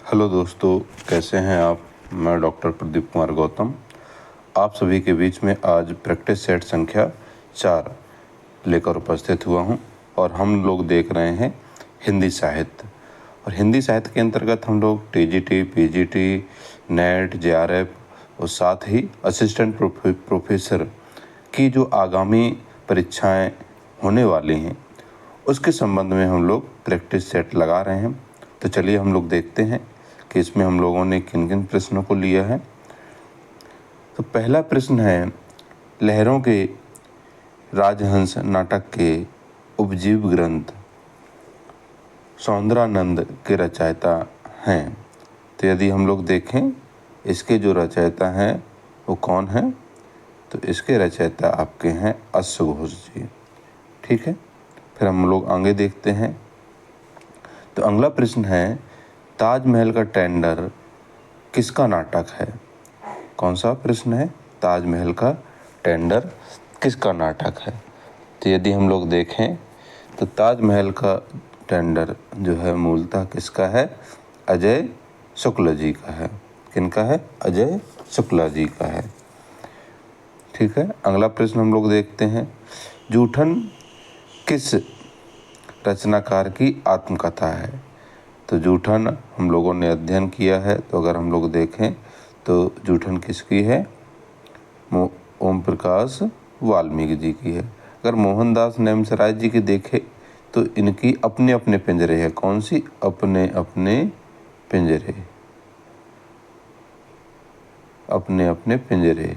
Hello दोस्तों, कैसे हैं आप। मैं डॉक्टर प्रदीप कुमार गौतम आप सभी के बीच में आज प्रैक्टिस सेट संख्या 4 लेकर उपस्थित हुआ हूं और हम लोग देख रहे हैं हिंदी साहित्य। और हिंदी साहित्य के अंतर्गत हम लोग टीजीटी, पीजीटी, नेट, जेआरएफ और साथ ही असिस्टेंट प्रोफेसर की जो आगामी परीक्षाएं होने वाली हैं उसके संबंध में हम लोग प्रैक्टिस सेट लगा रहे हैं। तो चलिए हम लोग देखते हैं कि इसमें हम लोगों ने किन किन प्रश्नों को लिया है। तो पहला प्रश्न है, लहरों के राजहंस नाटक के उपजीव ग्रंथ सौंदरानंद के रचयिता हैं। तो यदि हम लोग देखें इसके जो रचयिता हैं वो कौन हैं, तो इसके रचयिता आपके हैं अश्वघोष जी। ठीक है, फिर हम लोग आगे देखते हैं। तो अगला प्रश्न है, ताजमहल का टेंडर किसका नाटक है। कौन सा प्रश्न है, ताजमहल का टेंडर किसका नाटक है। तो यदि हम लोग देखें तो ताजमहल का टेंडर जो है मूलतः किसका है, अजय शुक्ला जी का है। किनका है, अजय शुक्ला जी का है। ठीक है, अगला प्रश्न हम लोग देखते हैं, जूठन किस रचनाकार की आत्मकथा है। तो जूठन हम लोगों ने अध्ययन किया है, तो अगर हम लोग देखें तो जूठन किसकी है, ओम प्रकाश वाल्मीकि जी की है। अगर मोहनदास नेमसराय जी की देखें तो इनकी अपने अपने पिंजरे है। कौन सी, अपने अपने पिंजरे, अपने अपने पिंजरे।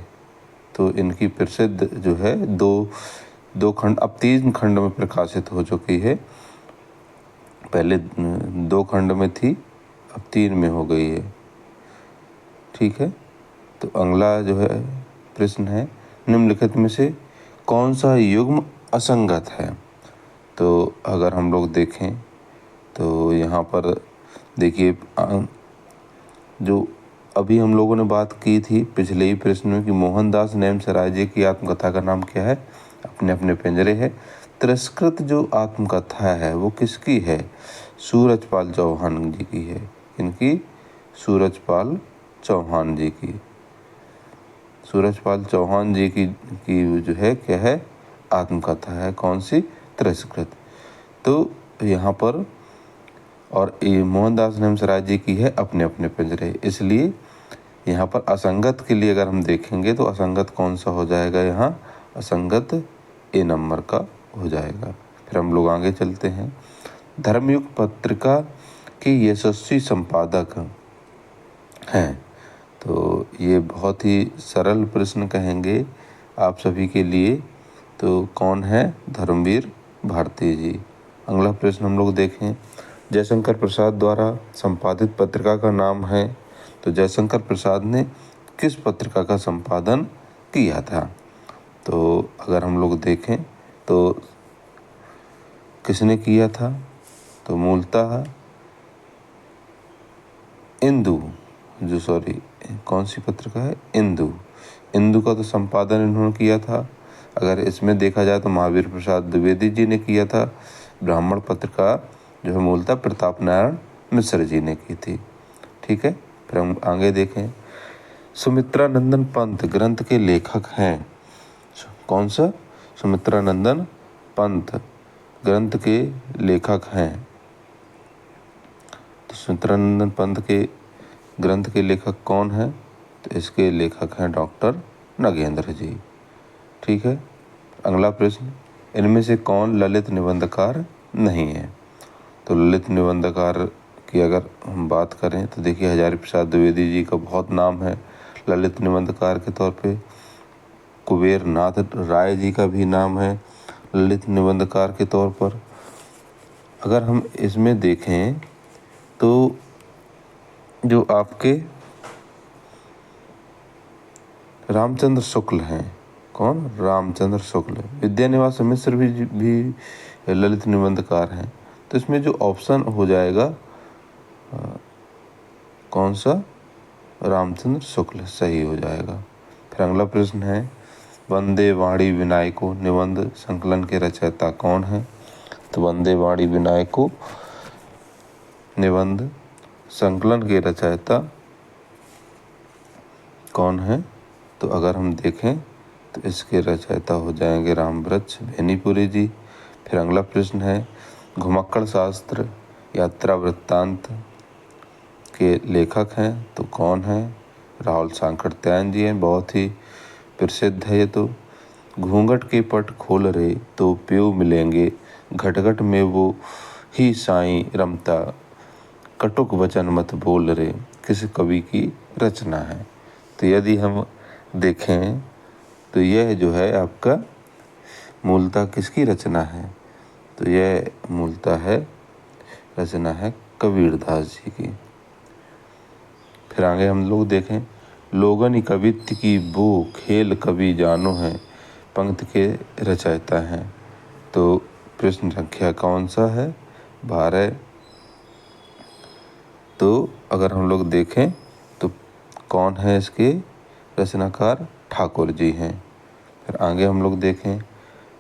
तो इनकी प्रसिद्ध जो है दो खंड, अब 3 खंड में प्रकाशित हो चुकी है। पहले 2 खंड में थी, अब 3 में हो गई है। ठीक है, तो अगला जो है प्रश्न है, निम्नलिखित में से कौन सा युग्म असंगत है। तो अगर हम लोग देखें तो यहाँ पर देखिए, जो अभी हम लोगों ने बात की थी पिछले ही प्रश्न में कि मोहनदास नेमसराय जी की आत्मकथा का नाम क्या है, अपने अपने पिंजरे है। तिरस्कृत जो आत्मकथा है वो किसकी है, सूरजपाल चौहान जी की है। इनकी, सूरजपाल चौहान जी की। सूरजपाल चौहान जी की जो है क्या है, आत्मकथा है। कौन सी, तिरस्कृत। तो यहाँ पर और मोहनदास नेमसराय जी की है अपने अपने पिंजरे। इसलिए यहाँ पर असंगत के लिए अगर हम देखेंगे तो असंगत कौन सा हो जाएगा, यहाँ असंगत ए नंबर का हो जाएगा। फिर हम लोग आगे चलते हैं, धर्मयुग पत्रिका के यशस्वी संपादक हैं। तो ये बहुत ही सरल प्रश्न कहेंगे आप सभी के लिए। तो कौन है, धर्मवीर भारती जी। अगला प्रश्न हम लोग देखें, जयशंकर प्रसाद द्वारा संपादित पत्रिका का नाम है। तो जयशंकर प्रसाद ने किस पत्रिका का संपादन किया था। तो अगर हम लोग देखें तो किसने किया था, तो मूलतः कौन सी पत्रिका है, इंदु का तो संपादन इन्होंने किया था। अगर इसमें देखा जाए तो महावीर प्रसाद द्विवेदी जी ने किया था। ब्राह्मण पत्रिका जो है मूलतः प्रताप नारायण मिश्र जी ने की थी। ठीक है, फिर हम आगे देखें, सुमित्रानंदन पंत ग्रंथ के लेखक हैं। कौन सा, सुमित्रानंदन पंत ग्रंथ के लेखक हैं। तो सुमित्रानंदन पंत के ग्रंथ के लेखक कौन है, तो इसके लेखक हैं डॉक्टर नगेंद्र जी। ठीक है, अगला प्रश्न, इनमें से कौन ललित निबंधकार नहीं है। तो ललित निबंधकार की अगर हम बात करें तो देखिए, हजारी प्रसाद द्विवेदी जी का बहुत नाम है ललित निबंधकार के तौर पे। कुबेर नाथ राय जी का भी नाम है ललित निबंधकार के तौर पर। अगर हम इसमें देखें तो जो आपके रामचंद्र शुक्ल हैं, कौन, रामचंद्र शुक्ल। विद्यानिवास मिश्र भी ललित निबंधकार हैं। तो इसमें जो ऑप्शन हो जाएगा कौन सा, रामचंद्र शुक्ल सही हो जाएगा। फिर अगला प्रश्न है, वंदे वाणी विनायको निबंध संकलन के रचयिता कौन है। तो वंदे वाणी विनायको निबंध संकलन के रचयिता कौन है? तो अगर हम देखें तो इसके रचयिता हो जाएंगे रामवृक्ष बेनीपुरी जी। फिर अगला प्रश्न है, घुमक्कड़ शास्त्र यात्रा वृत्तांत के लेखक हैं तो कौन है? राहुल सांकृत्यायन जी हैं, बहुत ही प्रसिद्ध है ये तो। घूंघट के पट खोल रे तो प्यो मिलेंगे, घट घट में वो ही साईं रमता, कटुक वचन मत बोल रे, किस कवि की रचना है? तो यदि हम देखें तो यह जो है आपका मूलतः किसकी रचना है? तो यह मूलतः है रचना है कबीरदास जी की। फिर आगे हम लोग देखें, लोगन कवित्व की बो खेल कवि जानो है, पंक्ति के रचयिता हैं। तो प्रश्न संख्या कौन सा है? 12। तो अगर हम लोग देखें तो कौन है इसके रचनाकार? ठाकुर जी हैं। फिर आगे हम लोग देखें,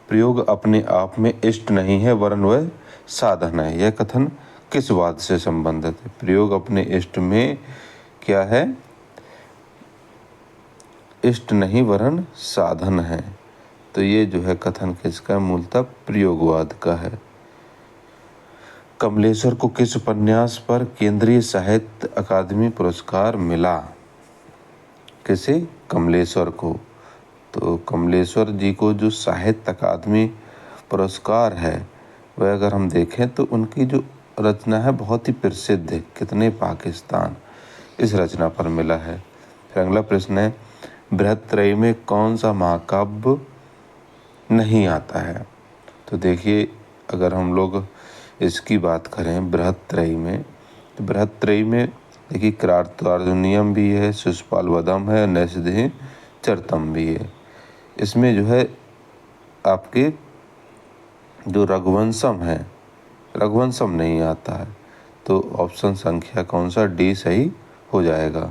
प्रयोग अपने आप में इष्ट नहीं है वरन वह साधन है, यह कथन किस बात से संबंधित है? प्रयोग अपने इष्ट में क्या है? इष्ट नहीं वरन साधन है। तो ये जो है कथन किसका? मूलतः प्रयोगवाद का है। कमलेश्वर को किस उपन्यास पर केंद्रीय साहित्य अकादमी पुरस्कार मिला? किसे? कमलेश्वर को। तो कमलेश्वर जी को जो साहित्य अकादमी पुरस्कार है वह अगर हम देखें तो उनकी जो रचना है बहुत ही प्रसिद्ध है, कितने पाकिस्तान, इस रचना पर मिला है। फिर अगला प्रश्न है, बृहत्त्रयी में कौन सा महाकाव्य नहीं आता है? तो देखिए अगर हम लोग इसकी बात करें बृहत्त्रयी में, तो बृहत्त्रयी में देखिए कृतार्जुनीयम भी है, शिशुपाल वधम है, नैषधि चरितम भी है। इसमें जो है आपके जो रघुवंशम है, रघुवंशम नहीं आता है। तो ऑप्शन संख्या कौन सा? डी सही हो जाएगा।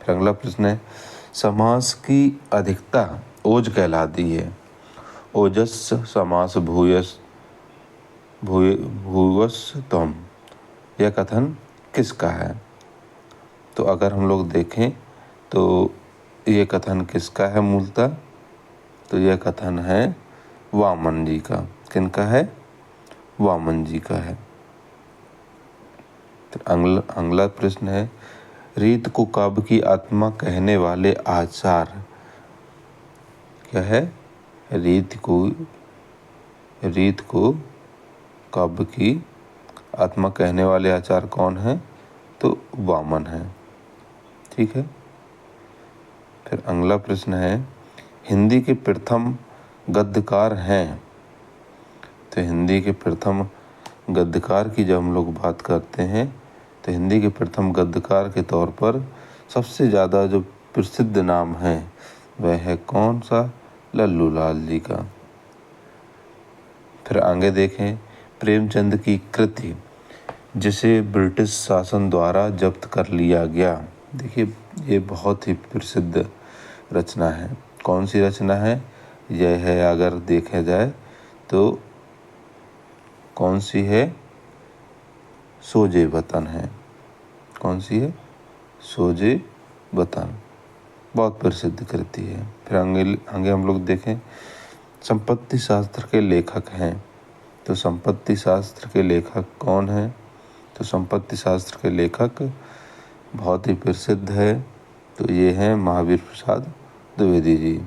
फिर अगला प्रश्न है, समास की अधिकता ओज कहलाती है, ओजस समास भूयस भूवस त्वम, यह कथन किसका है? तो अगर हम लोग देखें तो ये कथन किसका है मूलतः? तो यह कथन है वामन जी का। किनका है? वामन जी का है। अगला प्रश्न है, रीत को काव्य की आत्मा कहने वाले आचार्य क्या है? रीत को काव्य की आत्मा कहने वाले आचार्य कौन है? तो वामन है। ठीक है। फिर अगला प्रश्न है, हिंदी के प्रथम गद्यकार हैं। तो हिंदी के प्रथम गद्यकार की जब हम लोग बात करते हैं तो हिंदी के प्रथम गद्यकार के तौर पर सबसे ज़्यादा जो प्रसिद्ध नाम है वह है कौन सा? लल्लू लाल जी का। फिर आगे देखें, प्रेमचंद की कृति जिसे ब्रिटिश शासन द्वारा जब्त कर लिया गया। देखिए ये बहुत ही प्रसिद्ध रचना है। कौन सी रचना है? यह है अगर देखा जाए तो कौन सी है? सोजे वतन है। कौन सी है? सोजे वतन, बहुत प्रसिद्ध कृति है। फिर आगे हम लोग देखें, संपत्ति शास्त्र के लेखक हैं। तो संपत्ति शास्त्र के लेखक कौन हैं? तो संपत्ति शास्त्र के लेखक बहुत ही प्रसिद्ध है, तो ये हैं महावीर प्रसाद द्विवेदी जी।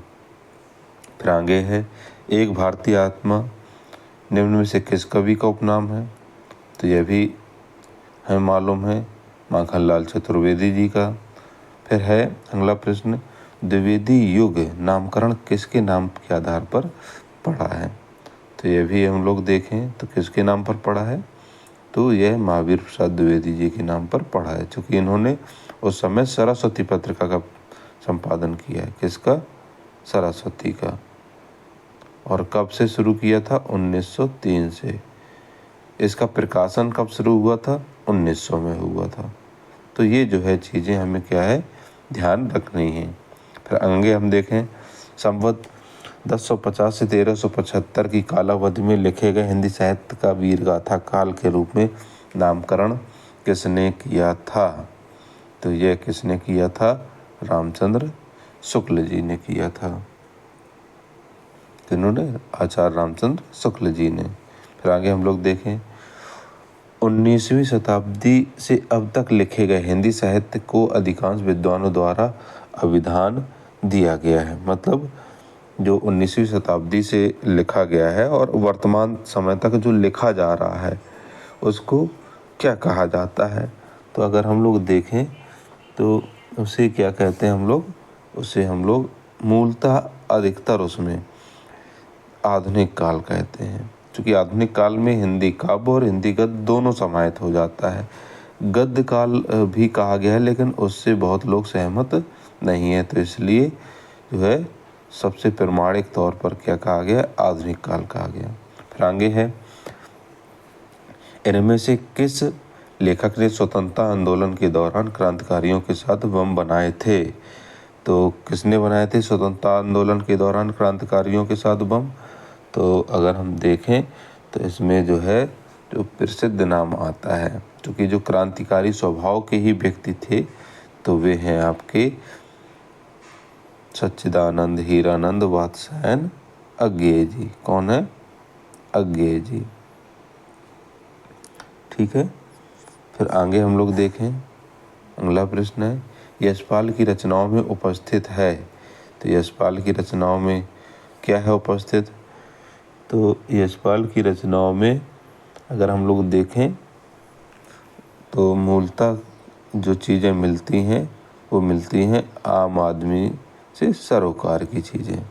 फिर आगे है, एक भारतीय आत्मा निम्न में से किस कवि का उपनाम है? तो यह भी हमें मालूम है, माखनलाल चतुर्वेदी जी का। फिर है अगला प्रश्न, द्विवेदी युग नामकरण किसके नाम के आधार पर पड़ा है? तो यह भी हम लोग देखें तो किसके नाम पर पड़ा है? तो यह महावीर प्रसाद द्विवेदी जी के नाम पर पड़ा है, चूँकि इन्होंने उस समय सरस्वती पत्रिका का संपादन किया है। किसका? सरस्वती का। और कब से शुरू किया था? 1903 से। इसका प्रकाशन कब शुरू हुआ था? 1900 में हुआ था। तो ये जो है चीज़ें हमें क्या है ध्यान रखनी है। फिर आगे हम देखें, संवत 1050 से 1375 की कालावधि में लिखे गए हिंदी साहित्य का वीर गाथा काल के रूप में नामकरण किसने किया था? तो यह किसने किया था? रामचंद्र शुक्ल जी ने किया था। जिन्होंने आचार्य रामचंद्र शुक्ल जी ने। फिर आगे हम लोग देखें, 19वीं शताब्दी से अब तक लिखे गए हिंदी साहित्य को अधिकांश विद्वानों द्वारा अभिधान दिया गया है। मतलब जो 19वीं शताब्दी से लिखा गया है और वर्तमान समय तक जो लिखा जा रहा है उसको क्या कहा जाता है? तो अगर हम लोग देखें तो उसे क्या कहते हैं हम लोग? उसे हम लोग मूलतः अधिकतर उसमें आधुनिक काल कहते हैं, क्योंकि आधुनिक काल में हिंदी काव्य और हिंदी गद्य दोनों समाहित हो जाता है। गद्य काल भी कहा गया है, लेकिन उससे बहुत लोग सहमत नहीं है, तो इसलिए जो है सबसे प्रमाणिक तौर पर क्या कहा गया? आधुनिक काल कहा गया। फिर आगे है, इनमें से किस लेखक ने स्वतंत्रता आंदोलन के दौरान क्रांतिकारियों के साथ बम बनाए थे? तो किसने बनाए थे स्वतंत्रता आंदोलन के दौरान क्रांतिकारियों के साथ बम? तो अगर हम देखें तो इसमें जो है जो प्रसिद्ध नाम आता है, क्योंकि जो क्रांतिकारी स्वभाव के ही व्यक्ति थे, तो वे हैं आपके सच्चिदानंद हीरानंद वात्स्यायन अज्ञेय जी। कौन है? अज्ञेय जी। ठीक है। फिर आगे हम लोग देखें, अगला प्रश्न है, यशपाल की रचनाओं में उपस्थित है। तो यशपाल की रचनाओं में क्या है उपस्थित? तो यशपाल की रचनाओं में अगर हम लोग देखें तो मूलतः जो चीज़ें मिलती हैं वो मिलती हैं आम आदमी से सरोकार की चीज़ें।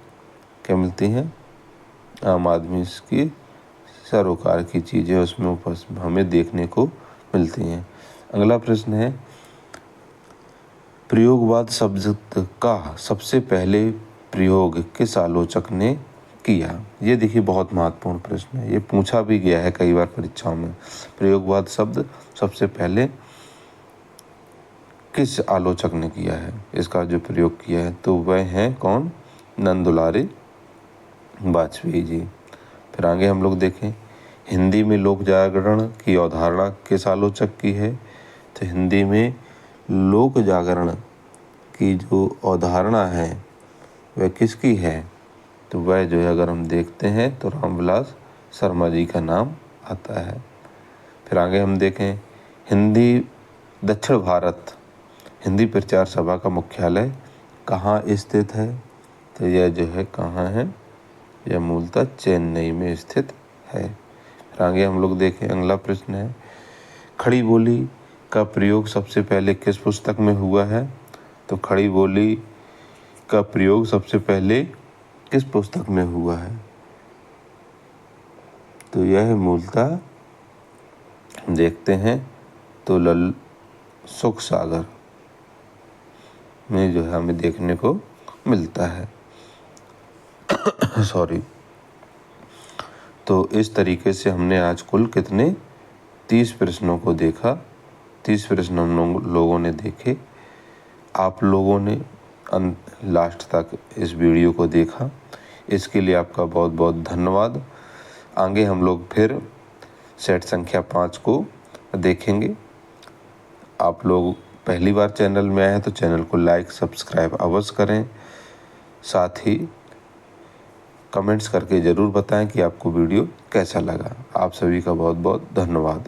क्या मिलती हैं? आम आदमी की सरोकार की चीज़ें उसमें हमें देखने को मिलती हैं। अगला प्रश्न है, प्रयोगवाद शब्द का सबसे पहले प्रयोग किस आलोचक ने किया? ये देखिए बहुत महत्वपूर्ण प्रश्न है, ये पूछा भी गया है कई बार परीक्षाओं में। प्रयोगवाद शब्द सबसे पहले किस आलोचक ने किया है, इसका जो प्रयोग किया है? तो वह हैं कौन? नंदुलारे वाजपेयी जी। फिर आगे हम लोग देखें, हिंदी में लोक जागरण की अवधारणा किस आलोचक की है? तो हिंदी में लोक जागरण की जो अवधारणा है वह किसकी है? तो वह जो है अगर हम देखते हैं तो रामविलास शर्मा जी का नाम आता है। फिर आगे हम देखें, हिंदी दक्षिण भारत हिंदी प्रचार सभा का मुख्यालय कहाँ स्थित है? तो यह जो है कहाँ है? यह मूलतः चेन्नई में स्थित है। फिर आगे हम लोग देखें, अगला प्रश्न है, खड़ी बोली का प्रयोग सबसे पहले किस पुस्तक में हुआ है? तो खड़ी बोली का प्रयोग सबसे पहले किस पुस्तक में हुआ है? तो यह मूलतः देखते हैं तो सुख सागर में जो है हमें देखने को मिलता है। सॉरी। तो इस तरीके से हमने आज कुल कितने 30 प्रश्नों को देखा। 30 प्रश्न हम लोगों ने देखे। आप लोगों ने लास्ट तक इस वीडियो को देखा, इसके लिए आपका बहुत बहुत धन्यवाद। आगे हम लोग फिर सेट संख्या 5 को देखेंगे। आप लोग पहली बार चैनल में आए हैं तो चैनल को लाइक सब्सक्राइब अवश्य करें। साथ ही कमेंट्स करके ज़रूर बताएं कि आपको वीडियो कैसा लगा। आप सभी का बहुत बहुत धन्यवाद।